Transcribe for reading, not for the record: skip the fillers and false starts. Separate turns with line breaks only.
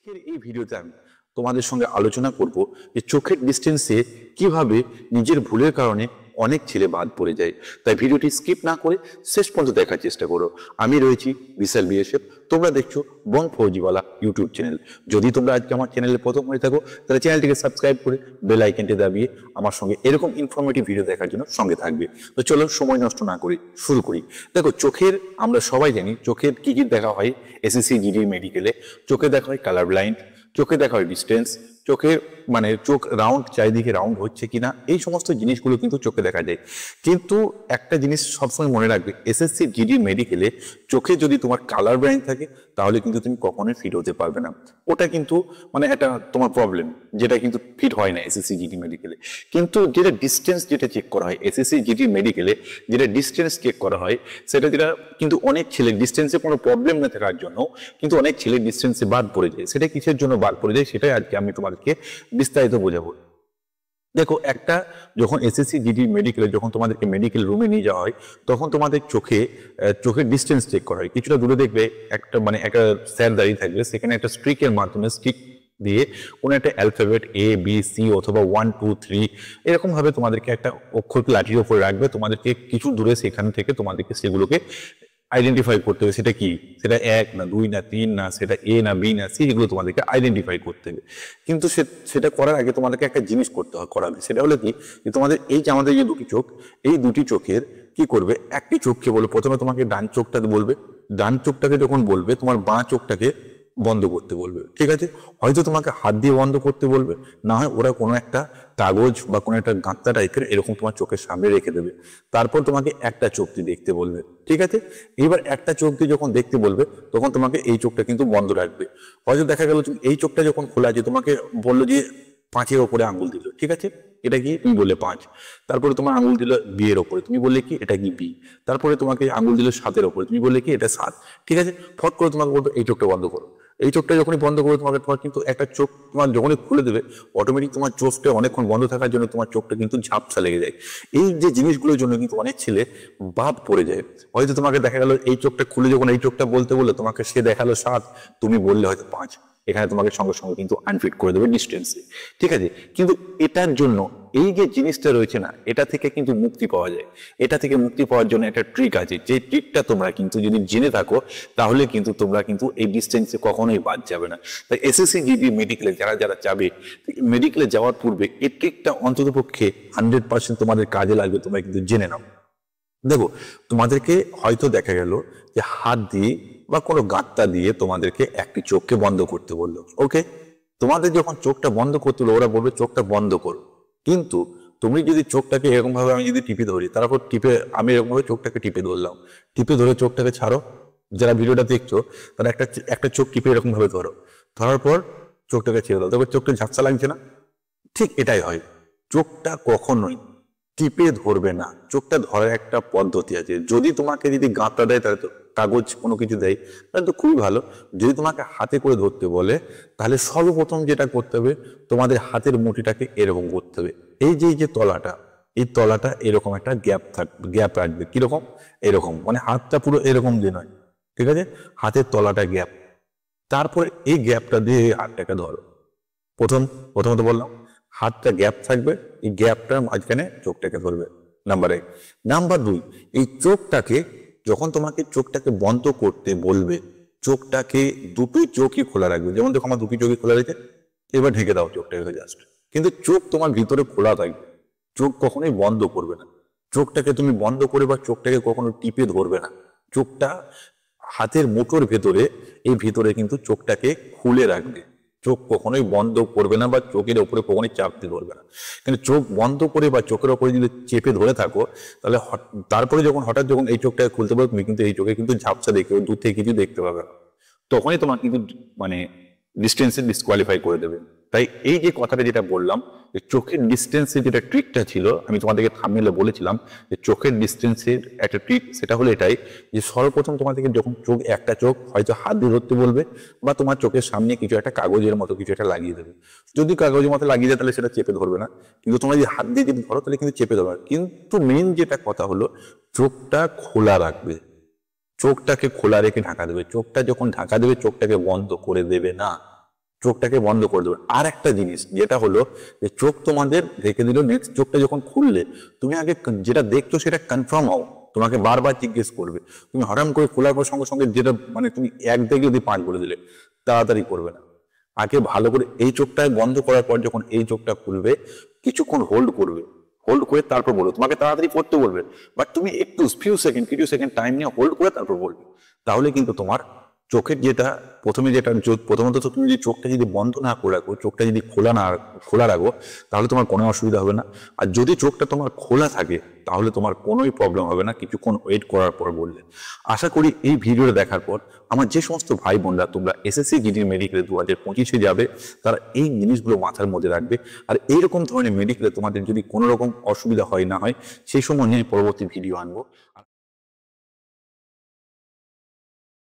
আজকের এই ভিডিওতে আমি তোমাদের সঙ্গে আলোচনা করব যে চোখের ডিস্টেন্সে কিভাবে নিজের ভুলের কারণে অনেক ছেলে বাদ পড়ে যায়। তাই ভিডিওটি স্কিপ না করে শেষ পর্যন্ত দেখার চেষ্টা করো। আমি রয়েছি বিশাল বিএসএফ, তোমরা দেখছো বং ফৌজিওয়ালা ইউটিউব চ্যানেল। যদি তোমরা আজকে আমার চ্যানেলে প্রথম হয়ে থাকো তাহলে চ্যানেলটিকে সাবস্ক্রাইব করে বেল আইকনটি দাবিয়ে আমার সঙ্গে এরকম ইনফরমেটিভ ভিডিও দেখার জন্য সঙ্গে থাকবে। তো চলো সময় নষ্ট না করি শুরু করি। দেখো, চোখের আমরা সবাই জানি চোখের কি কি দেখা হয় এসএসসি জিডি মেডিকেলে। চোখে দেখা হয় কালার ব্লাইন্ড, চোখে দেখা হয় ডিস্টেন্স, চোখের মানে চোখ রাউন্ড, চারিদিকে রাউন্ড হচ্ছে কিনা, এই সমস্ত জিনিসগুলো কিন্তু চোখে দেখা যায়। কিন্তু একটা জিনিস সবসময় মনে রাখবে, এসএসসি জিডি মেডিকেলে চোখে যদি তোমার কালার ব্লাইন্ড থাকে তাহলে কিন্তু তুমি কখনোই ফিট হতে পারবে না। ওটা কিন্তু মানে একটা তোমার প্রবলেম, যেটা কিন্তু ফিট হয় না এসএসসি জিডি মেডিকেলে। কিন্তু যেটা ডিস্টেন্স যেটা চেক করা হয় এসএসসি জিডি মেডিকেলে, যেটা ডিস্টেন্স চেক করা হয় সেটা যেটা কিন্তু অনেক ছেলে ডিস্টেন্সে কোনো প্রবলেম না থাকার জন্য কিন্তু অনেক ছেলে ডিস্টেন্সে বাদ পড়ে যায়। সেটা কিসের জন্য বাদ পড়ে যায় সেটাই আজকে আমি তোমাদেরকে বিস্তারিত বোঝাবো। দেখো, একটা যখন এসএসসি জিডি মেডিকেলে যখন তোমাদেরকে মেডিকেল রুমে নিয়ে যাওয়া হয় তখন তোমাদের চোখের ডিস্টেন্স চেক করা হয়। কিছুটা দূরে দেখবে একটা মানে একটা স্যার দাঁড়িয়ে থাকবে, সেখানে একটা স্ট্রিকের মাধ্যমে স্টিক দিয়ে কোনো একটা অ্যালফাবেট এ বি সি অথবা 1 2 3 এরকম ভাবে তোমাদেরকে একটা অক্ষরকে লাঠির উপরে রাখবে। তোমাদেরকে কিছু দূরে সেখান থেকে তোমাদেরকে সেগুলোকে আইডেন্টিফাই করতে হবে সেটা কি, সেটা 1 না 2 না 3 না, সেটা এ না বি না সি, এগুলো তোমাদেরকে আইডেন্টিফাই করতে হবে। কিন্তু সেটা করার আগে তোমাদেরকে একটা জিনিস করাবে, সেটা হলো কি, যে তোমাদের এই যে আমাদের যে দুটি চোখ, এই দুটি চোখের কি করবে, একটি চোখকে বলবে প্রথমে তোমাকে ডান চোখটাকে বলবে, ডান চোখটাকে যখন বলবে তোমার বাঁ চোখটাকে বন্ধ করতে বলবে। ঠিক আছে, হয়তো তোমাকে হাত দিয়ে বন্ধ করতে বলবে, না হয় ওরা কোনো একটা কাগজ বা কোনো একটা গাঁত্তা টাইপের এরকম তোমার চোখের সামনে রেখে দেবে। তারপর তোমাকে একটা চোখ দিয়ে দেখতে বলবে। ঠিক আছে, এবার একটা চোখ দিয়ে যখন দেখতে বলবে তখন তোমাকে এই চোখটা কিন্তু বন্ধ রাখবে। হয়তো দেখা গেল তুমি এই চোখটা যখন খোলা আছে, তোমাকে বললো যে 5-এর ওপরে আঙুল দিল, ঠিক আছে, এটা কি, তুমি বললে 5। তারপরে তোমার আঙুল দিল বি এর ওপরে, তুমি বললে কি এটা কি বি। তারপরে তোমাকে আঙুল দিল 7-এর ওপরে, তুমি বললে কি এটা 7। ঠিক আছে, ফট করে তোমাকে বলবো এই চোখটা বন্ধ করো। এই চোখটা যখনই বন্ধ করবে তোমার কিন্তু একটা চোখ তোমার যখনই খুলে দেবে অটোমেটিক তোমার চোখটা অনেকক্ষণ বন্ধ থাকার জন্য তোমার চোখটা কিন্তু ঝাপসা লেগে যায়। এই যে জিনিসগুলোর জন্য কিন্তু অনেক ছেলে বাদ পড়ে যায়। হয়তো তোমাকে দেখা গেল এই চোখটা খুলে যখন এই চোখটা বলতে বললে তোমাকে সে দেখালো 7, তুমি বললে হয়তো 5, এখানে তোমাকে সঙ্গে সঙ্গে কিন্তু আনফিট করে দেবে ডিস্টেন্সে। ঠিক আছে, কিন্তু এটার জন্য এই যে জিনিসটা রয়েছে না, এটা থেকে কিন্তু মুক্তি পাওয়া যায়। এটা থেকে মুক্তি পাওয়ার জন্য একটা ট্রিক আছে, যে ট্রিকটা তোমরা কিন্তু যদি জেনে থাকো তাহলে কিন্তু তোমরা কিন্তু এই ডিস্টেন্সে কখনোই বাদ যাবে না। তাই এসএসসি জিডি মেডিকেলে যারা যারা যাবে, মেডিকেলে যাওয়ার পূর্বে এই ট্রিকটা অন্ততপক্ষে 100% তোমাদের কাজে লাগবে, তোমরা কিন্তু জেনে নাও। দেখো, তোমাদেরকে হয়তো দেখা গেল যে হাত দিয়ে বা কোনো গাঁত্তা দিয়ে তোমাদেরকে একটি চোখকে বন্ধ করতে বললো। ওকে, তোমাদের যখন চোখটা বন্ধ করতে হলো ওরা বলবে চোখটা বন্ধ করো। কিন্তু তুমি যদি চোখটাকে এরকম ভাবে আমি যদি টিপে ধরি, তারপর আমি এরকম ভাবে চোখটাকে টিপে ধরলাম, টিপে ধরে চোখটাকে ছাড়ো। যারা ভিডিওটা দেখছো তারা একটা চোখ টিপে এরকম ভাবে ধরো, ধরার পর চোখটাকে ছেড়ে দাও। তারপর চোখটা ঝাপসা লাগছে না? ঠিক এটাই হয়। চোখটা কখনোই টিপে ধরবে না, চোখটা ধরার একটা পদ্ধতি আছে। যদি তোমাকে যদি গাঁটটা দেয় তাহলে তো, কাগজ কোনো কিছু দেয় তাহলে তো খুবই ভালো। যদি তোমাকে হাতে করে ধরতে বলে তাহলে সর্বপ্রথম যেটা করতে হবে, তোমাদের হাতের মুঠিটাকে এরকম করতে হবে। এই যে তলাটা, এই তলাটা এরকম একটা গ্যাপ রাখবে। কিরকম? এরকম, মানে হাতটা পুরো এরকম দিয়ে নয়, ঠিক আছে, হাতের তলাটা গ্যাপ। তারপরে এই গ্যাপটা দিয়ে হাতটাকে ধরো। প্রথমত বললাম হাতটা গ্যাপ থাকবে, এই গ্যাপটার মাঝখানে চোখটাকে ধরবে, নাম্বার 1। নাম্বার 2, এই চোখটাকে যখন তোমাকে চোখটাকে বন্ধ করতে বলবে, চোখটাকে দুটোই চোখই খোলা রাখবে। যেমন দেখো আমার দুটি চোখই খোলা রেখে এবার ঢেকে দাও চোখটাকে জাস্ট, কিন্তু চোখ তোমার ভিতরে খোলা থাকবে, চোখ কখনোই বন্ধ করবে না। চোখটাকে তুমি বন্ধ করে বা চোখটাকে কখনো টিপে ধরবে না। চোখটা হাতের মুঠোর ভেতরে, এই ভিতরে কিন্তু চোখটাকে খুলে রাখবে। চোখ কখনোই বন্ধ করবে না বা চোখের ওপরে কখনোই চাপ দিয়ে ধরবে না। কিন্তু চোখ বন্ধ করে বা চোখের ওপরে যদি চেপে ধরে থাকো তাহলে তারপরে হঠাৎ যখন এই চোখটাকে খুলতে পারো তুমি কিন্তু এই চোখে কিন্তু ঝাপসা দেখবে, দূর থেকে কিছু দেখতে পাবে না, তখনই তোমার কিন্তু মানে ডিস্টেন্সে ডিসকোয়ালিফাই করে দেবে। তাই এই যে কথাটা যেটা বললাম, যে চোখের ডিস্টেন্সের যেটা ট্রিকটা ছিল, আমি তোমাদেরকে থাম্বনেইলে বলেছিলাম যে চোখের ডিস্টেন্সের একটা ট্রিক, সেটা হলো এটাই, যে সর্বপ্রথম তোমাদেরকে যখন একটা চোখ হয়তো হাত দিয়ে ধরতে বলবে বা তোমার চোখের সামনে কিছু একটা কাগজের মতো কিছু একটা লাগিয়ে দেবে। যদি কাগজের মতো লাগিয়ে দেয় তাহলে সেটা চেপে ধরবে না, কিন্তু তোমরা যদি হাত দিয়ে যদি ধরো তাহলে কিন্তু চেপে ধরবে। কিন্তু মেন যেটা কথা হলো, চোখটা খোলা রাখবে, চোখটাকে খোলা রেখে ঢাকা দেবে। চোখটা যখন ঢাকা দেবে চোখটাকে বন্ধ করে দেবে না। চোখটাকে বন্ধ করে দেবে। আর একটা জিনিস যেটা হলো যে চোখ তোমাদের রেখে দিল, নেক্সট চোখটা যখন খুললে তুমি আগে যেটা দেখছো সেটা কনফার্ম হও। তোমাকে বারবার জিজ্ঞেস করবে, তুমি হঠাৎ করে খোলার পর সঙ্গে সঙ্গে যেটা মানে তুমি এক দেখে যদি 5 বলে দিলে, তাড়াতাড়ি করবে না। আগে ভালো করে এই চোখটায় বন্ধ করার পর যখন এই চোখটা খুলবে কিছুক্ষণ হোল্ড করবে, হোল্ড করে তারপর বলবে। তোমাকে তাড়াতাড়ি পড়তে বলবে, বাট তুমি একটু কিছু সেকেন্ড টাইম নিয়ে হোল্ড করে তারপর বলবে। তাহলে কিন্তু তোমার চোখের যেটা প্রথমত তো তুমি যদি চোখটা যদি বন্ধ না করে রাখো, চোখটা যদি খোলা রাখো, তাহলে তোমার কোনো অসুবিধা হবে না। আর যদি চোখটা তোমার খোলা থাকে তাহলে তোমার কোনোই প্রবলেম হবে না কিছুক্ষণ ওয়েট করার পর বললে। আশা করি এই ভিডিওটা দেখার পর আমার যে সমস্ত ভাই বোনরা তোমরা এসএসসি জিডি মেডিকেলে 2025-এ যাবে, তারা এই জিনিসগুলো মাথার মধ্যে রাখবে। আর এইরকম ধরনের মেডিকেলে তোমাদের যদি কোনো রকম অসুবিধা হয় না হয়, সেই সময় নিয়ে পরবর্তী ভিডিও আনবো।